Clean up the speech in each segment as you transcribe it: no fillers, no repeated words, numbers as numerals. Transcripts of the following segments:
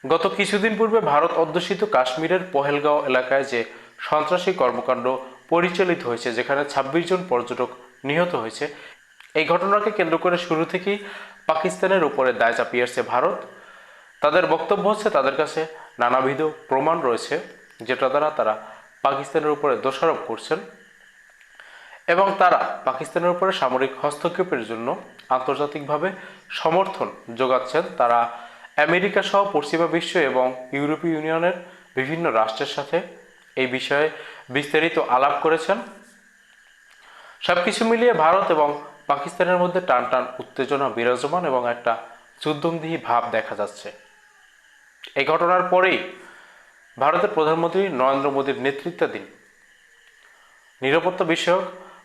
গত কিছুদিন পূর্বে ভারত অধ্যুষিত কাশ্মীরের পহেলগাঁও এলাকায় যে সন্ত্রাসী কর্মকাণ্ড পরিচালিত হয়েছে, যেখানে ২৬ জন পর্যটক নিহত হয়েছে, এই ঘটনাকে কেন্দ্র করে শুরু থেকেই পাকিস্তানের উপরে দায় চাপিয়ে আসছে ভারত। তাদের বক্তব্য হচ্ছে তাদের কাছে নানাবিধ প্রমাণ রয়েছে, যেটা দ্বারা তারা পাকিস্তানের উপরে দোষারোপ করছেন এবং তারা পাকিস্তানের উপরে সামরিক হস্তক্ষেপের জন্য আন্তর্জাতিকভাবে সমর্থন যোগাচ্ছেন। তারা আমেরিকা সহ পশ্চিমা বিশ্ব এবং ইউরোপীয় ইউনিয়নের বিভিন্ন রাষ্ট্রের সাথে এই বিষয়ে বিস্তারিত আলাপ করেছেন। সবকিছু মিলিয়ে ভারত এবং পাকিস্তানের মধ্যে টান টান উত্তেজনা বিরাজমান এবং একটা যুদ্ধংদেহী ভাব দেখা যাচ্ছে। এই ঘটনার পরেই ভারতের প্রধানমন্ত্রী নরেন্দ্র মোদীর নেতৃত্বাধীন নিরাপত্তা বিষয়ক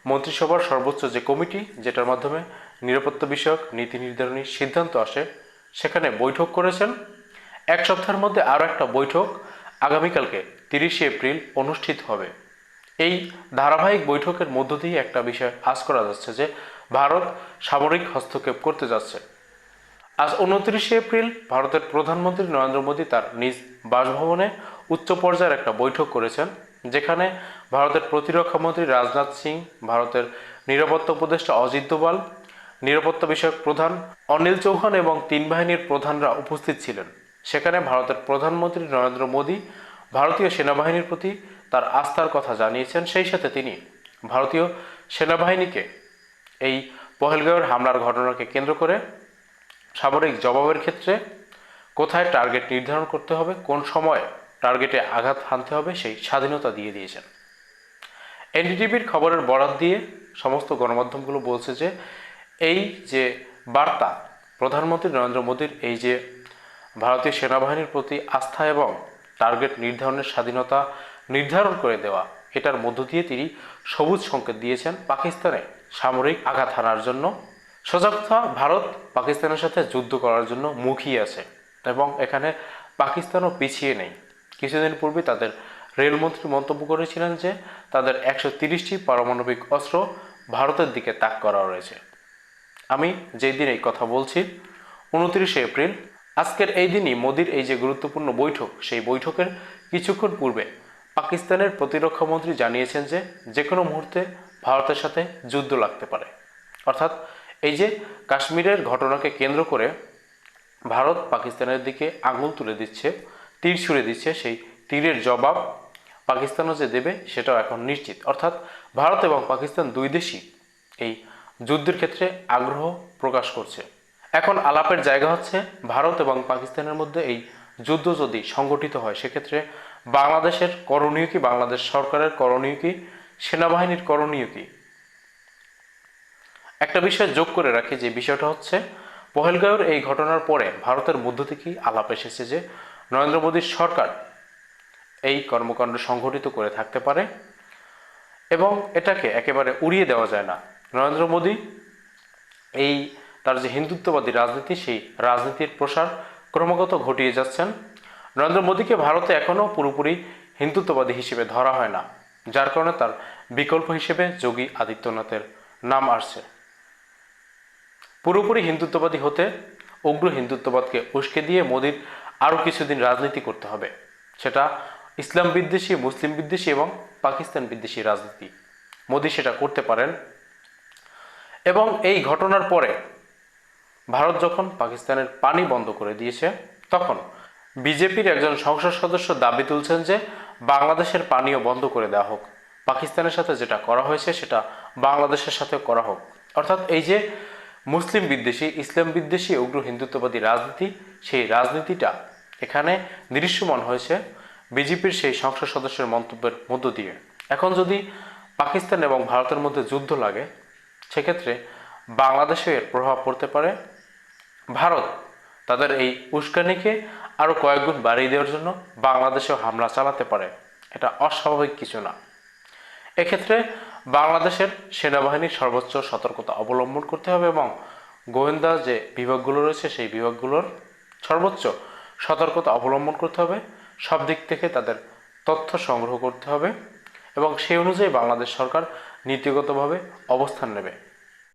মন্ত্রিসভার সর্বোচ্চ যে কমিটি, যেটার মাধ্যমে নিরাপত্তা বিষয়ক নীতি নির্ধারণী সিদ্ধান্ত আসে, সেখানে বৈঠক করেছেন। এক সপ্তাহের মধ্যে আরও একটা বৈঠক আগামীকালকে ৩০শে এপ্রিল অনুষ্ঠিত হবে। এই ধারাবাহিক বৈঠকের মধ্য দিয়ে একটা বিষয় আজ করা যাচ্ছে যে ভারত সামরিক হস্তক্ষেপ করতে যাচ্ছে। আজ ২৯শে এপ্রিল ভারতের প্রধানমন্ত্রী নরেন্দ্র মোদী তার নিজ বাসভবনে উচ্চ পর্যায়ের একটা বৈঠক করেছেন, যেখানে ভারতের প্রতিরক্ষা মন্ত্রী রাজনাথ সিং, ভারতের নিরাপত্তা উপদেষ্টা অজিত দোভাল, নিরাপত্তা বিষয়ক প্রধান অনিল চৌহান এবং তিন বাহিনীর প্রধানরা উপস্থিত ছিলেন। সেখানে ভারতের প্রধানমন্ত্রী নরেন্দ্র মোদী ভারতীয় সেনাবাহিনীর প্রতি তার আস্থার কথা জানিয়েছেন। সেই সাথে তিনি ভারতীয় সেনাবাহিনীকে এই পহেলগাঁওয়ের হামলার ঘটনাকে কেন্দ্র করে সামরিক জবাবের ক্ষেত্রে কোথায় টার্গেট নির্ধারণ করতে হবে, কোন সময় টার্গেটে আঘাত হানতে হবে, সেই স্বাধীনতা দিয়ে দিয়েছেন। এনডিটিভির খবরের বরাত দিয়ে সমস্ত গণমাধ্যমগুলো বলছে যে এই যে বার্তা, প্রধানমন্ত্রী নরেন্দ্র মোদীর এই যে ভারতীয় সেনাবাহিনীর প্রতি আস্থা এবং টার্গেট নির্ধারণের স্বাধীনতা নির্ধারণ করে দেওয়া, এটার মধ্য দিয়ে তিনি সবুজ সংকেত দিয়েছেন পাকিস্তানে সামরিক আঘাত হানার জন্য। সোজা কথা, ভারত পাকিস্তানের সাথে যুদ্ধ করার জন্য মুখিয়ে আছে এবং এখানে পাকিস্তানও পিছিয়ে নেই। কিছুদিন পূর্বে তাদের রেলমন্ত্রী মন্তব্য করেছিলেন যে তাদের ১৩০টি পারমাণবিক অস্ত্র ভারতের দিকে তাক করা রয়েছে। আমি যেই দিন এই কথা বলছি, ২৯শে এপ্রিল, আজকের এই দিনই মোদির এই যে গুরুত্বপূর্ণ বৈঠক, সেই বৈঠকের কিছুক্ষণ পূর্বে পাকিস্তানের প্রতিরক্ষা মন্ত্রী জানিয়েছেন যে যে কোনো মুহূর্তে ভারতের সাথে যুদ্ধ লাগতে পারে। অর্থাৎ এই যে কাশ্মীরের ঘটনাকে কেন্দ্র করে ভারত পাকিস্তানের দিকে আঙুল তুলে দিচ্ছে, তীর ছুঁড়ে দিচ্ছে, সেই তীরের জবাব পাকিস্তানও যে দেবে সেটাও এখন নিশ্চিত। অর্থাৎ ভারত এবং পাকিস্তান দুই দেশই এই যুদ্ধের ক্ষেত্রে আগ্রহ প্রকাশ করছে। এখন আলাপের জায়গা হচ্ছে ভারত এবং পাকিস্তানের মধ্যে এই যুদ্ধ যদি সংগঠিত হয়, সেক্ষেত্রে বাংলাদেশের করণীয় কি, বাংলাদেশ সরকারের করণীয় কি, সেনাবাহিনীর করণীয় কি। একটা বিষয় যোগ করে রাখি, যে বিষয়টা হচ্ছে পহেলগাঁওয়ের এই ঘটনার পরে ভারতের মধ্য থেকেই আলাপ এসেছে যে নরেন্দ্র মোদীর সরকার এই কর্মকাণ্ড সংঘটিত করে থাকতে পারে এবং এটাকে একেবারে উড়িয়ে দেওয়া যায় না। নরেন্দ্র মোদী এই তার যে হিন্দুত্ববাদী রাজনীতি, সেই রাজনীতির প্রসার ক্রমাগত ঘটিয়ে যাচ্ছেন। নরেন্দ্র মোদীকে ভারতে এখনও পুরোপুরি হিন্দুত্ববাদী হিসেবে ধরা হয় না, যার কারণে তার বিকল্প হিসেবে যোগী আদিত্যনাথের নাম আসছে। পুরোপুরি হিন্দুত্ববাদী হতে উগ্র হিন্দুত্ববাদকে উস্কে দিয়ে মোদীর আরও কিছুদিন রাজনীতি করতে হবে। সেটা ইসলাম বিদ্বেষী, মুসলিম বিদ্বেষী এবং পাকিস্তান বিদ্বেষী রাজনীতি। মোদী সেটা করতে পারেন। এবং এই ঘটনার পরে ভারত যখন পাকিস্তানের পানি বন্ধ করে দিয়েছে, তখন বিজেপির একজন সংসদ সদস্য দাবি তুলছেন যে বাংলাদেশের পানিও বন্ধ করে দেওয়া হোক, পাকিস্তানের সাথে যেটা করা হয়েছে সেটা বাংলাদেশের সাথে করা হোক। অর্থাৎ এই যে মুসলিম বিদ্বেষী, ইসলাম বিদ্বেষী, উগ্র হিন্দুত্ববাদী রাজনীতি, সেই রাজনীতিটা এখানে দৃশ্যমান হয়েছে বিজেপির সেই সংসদ সদস্যের মন্তব্যের মধ্য দিয়ে। এখন যদি পাকিস্তান এবং ভারতের মধ্যে যুদ্ধ লাগে, সেক্ষেত্রে বাংলাদেশে এর প্রভাব পড়তে পারে। ভারত তাদের এই উস্কানিকে আরও কয়েকগুণ বাড়িয়ে দেওয়ার জন্য বাংলাদেশেও হামলা চালাতে পারে। এটা অস্বাভাবিক কিছু না। এক্ষেত্রে বাংলাদেশের সেনাবাহিনীর সর্বোচ্চ সতর্কতা অবলম্বন করতে হবে এবং গোয়েন্দা যে বিভাগগুলো রয়েছে, সেই বিভাগগুলোর সর্বোচ্চ সতর্কতা অবলম্বন করতে হবে। সব দিক থেকে তাদের তথ্য সংগ্রহ করতে হবে এবং সেই অনুযায়ী বাংলাদেশ সরকার নীতিগতভাবে অবস্থান নেবে।